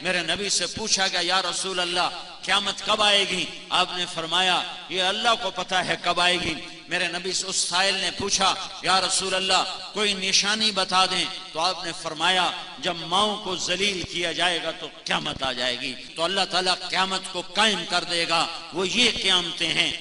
میرے نبی سے پوچھا گیا یا رسول اللہ قیامت کب آئے گی؟ آپ نے فرمایا یہ اللہ کو پتا ہے کب آئے گی۔ میرے نبی سے اس سائل نے پوچھا یا رسول اللہ کوئی نشانی بتا دیں، تو آپ نے فرمایا جب ماؤں کو ذلیل کیا جائے گا تو قیامت آ جائے گی، تو اللہ تعالیٰ قیامت کو قائم کر دے گا۔ وہ یہ قیامتیں ہیں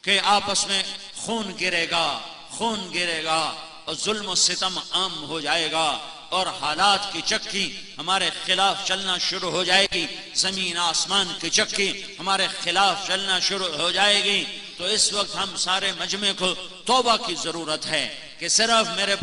کہ آپس میں خون گرے گا اور ظلم و ستم عام ہو جائے گا، اور حالات کی چکی ہمارے خلاف چلنا شروع ہو جائے گی، زمین آسمان کی چکی ہمارے خلاف چلنا شروع ہو جائے گی۔ تو اس وقت ہم سارے مجمع کو توبہ کی ضرورت ہے کہ صرف میرے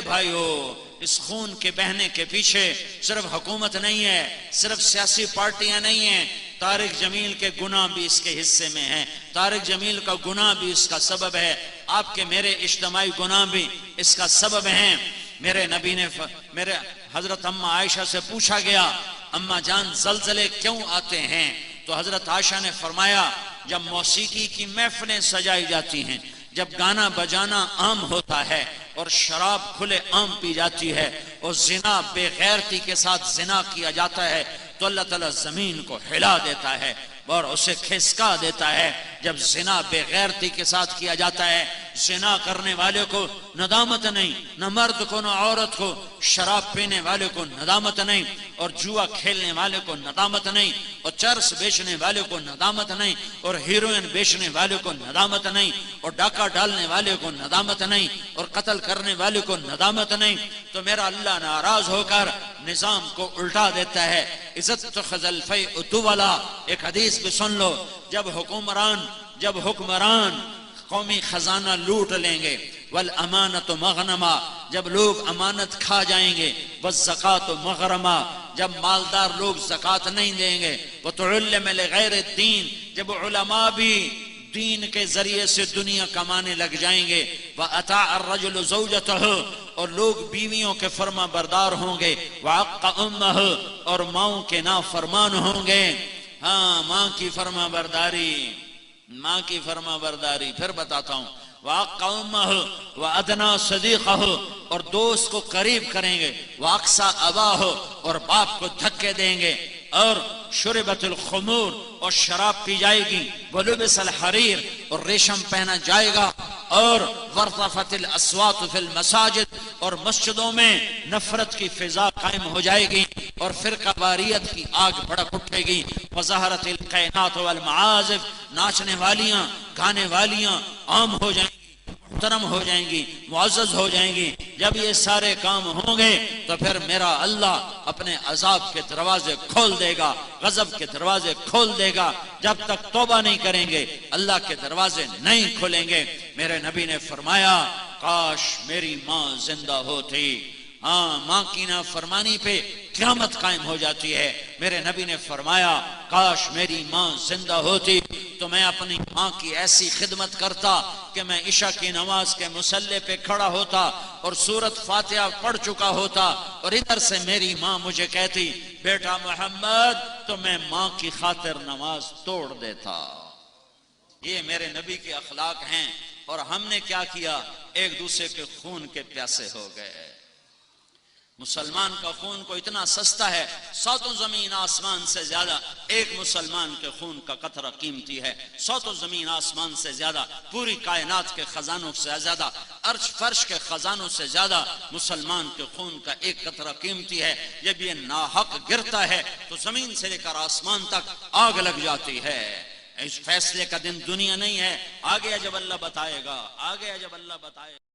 بھائیوں اس خون کے بہنے کے پیچھے صرف حکومت نہیں ہے، صرف سیاسی پارٹیاں نہیں ہیں، طارق جمیل کے گناہ بھی اس کے حصے میں ہیں، طارق جمیل کا گناہ بھی اس کا سبب ہے، آپ کے میرے اجتماعی گناہ بھی اس کا سبب ہیں۔ میرے نبی نے میرے حضرت اماں عائشہ سے پوچھا گیا اماں جان زلزلے کیوں آتے ہیں؟ تو حضرت عائشہ نے فرمایا جب موسیقی کی محفلیں سجائی جاتی ہیں، جب گانا بجانا عام ہوتا ہے اور شراب کھلے عام پی جاتی ہے اور زنا بے غیرتی کے ساتھ زنا کیا جاتا ہے، تو اللہ تعالیٰ زمین کو ہلا دیتا ہے اور اسے کھسکا دیتا ہے۔ جب زنا بے غیرتی کے ساتھ کیا جاتا ہے، زنا کرنے والے کو ندامت نہیں، نہ مرد کو نہ عورت کو، شراب پینے والے کو ندامت نہیں، اور جوا کھیلنے والے کو ندامت نہیں، اور چرس بیچنے والے کو ندامت نہیں، اور ہیروئن بیچنے والے کو ندامت نہیں، اور ڈاکہ ڈالنے والے کو ندامت نہیں، اور قتل کرنے والے کو ندامت نہیں۔ تو میرا اللہ ناراض ہو کر نظام کو الٹا دیتا ہے۔ عزت تخذ الفیء دولا، ایک حدیث بھی سن لو، جب حکمران قومی خزانہ لوٹ لیں گے، والامانت مغنما، جب لوگ امانت کھا جائیں گے، والزکاۃ مغرما، جب مالدار لوگ زکوٰۃ نہیں دیں گے، وتعلم لغیر الدین، جب علماء بھی دین کے ذریعے سے دنیا کمانے لگ جائیں گے، وَأَطَاعَ الرَّجُلُ زَوْجَتَهُ، اور لوگ بیویوں کے فرما بردار ہوں گے، وَعَقَّ أُمَّهُ، اور ماؤں کے نافرمان ہوں گے۔ ہاں، ماں کی فرما برداری پھر بتاتا ہوں، وَعَقَّ أُمَّهُ وَأَدْنَى صَدِيقَهُ، اور دوست کو قریب کریں گے، وَأَقْصَى أَبَاهُ، اور باپ کو دھکے دیں گے، اور شربت الخمور، اور شراب پی جائے گی، ولبس الحریر، اور ریشم پہنا جائے گا، اور ورطفت الاصوات فی المساجد، اور مسجدوں میں نفرت کی فضا قائم ہو جائے گی، اور فرقہ واریت کی آگ بھڑک اٹھے گی، وظہرت القینات والمعازف، ناچنے والیاں گانے والیاں عام ہو جائیں گی، محترم ہو جائیں گی، معزز ہو جائیں گی۔ جب یہ سارے کام ہوں گے تو پھر میرا اللہ اپنے عذاب کے دروازے کھول دے گا، غضب کے دروازے کھول دے گا۔ جب تک توبہ نہیں کریں گے اللہ کے دروازے نہیں کھولیں گے۔ میرے نبی نے فرمایا کاش میری ماں زندہ ہوتی۔ ہاں، ماں کی نافرمانی پہ قیامت قائم ہو جاتی ہے۔ میرے نبی نے فرمایا کاش میری ماں زندہ ہوتی تو میں اپنی ماں کی ایسی خدمت کرتا کہ میں عشاء کی نماز کے مصلی پہ کھڑا ہوتا اور سورۃ فاتحہ پڑھ چکا ہوتا، اور ادھر سے میری ماں مجھے کہتی بیٹا محمد، تو میں ماں کی خاطر نماز توڑ دیتا۔ یہ میرے نبی کے اخلاق ہیں، اور ہم نے کیا کیا؟ ایک دوسرے کے خون کے پیاسے ہو گئے۔ مسلمان کا خون کو اتنا سستا ہے، ساتوں زمین آسمان سے زیادہ ایک مسلمان کے خون کا قطرہ قیمتی ہے، ساتوں زمین آسمان سے زیادہ، پوری کائنات کے خزانوں سے زیادہ، عرش فرش کے خزانوں سے زیادہ مسلمان کے خون کا ایک قطرہ قیمتی ہے۔ جب یہ ناحق گرتا ہے تو زمین سے لے کر آسمان تک آگ لگ جاتی ہے۔ اس فیصلے کا دن دنیا نہیں ہے، آگے جب اللہ بتائے گا،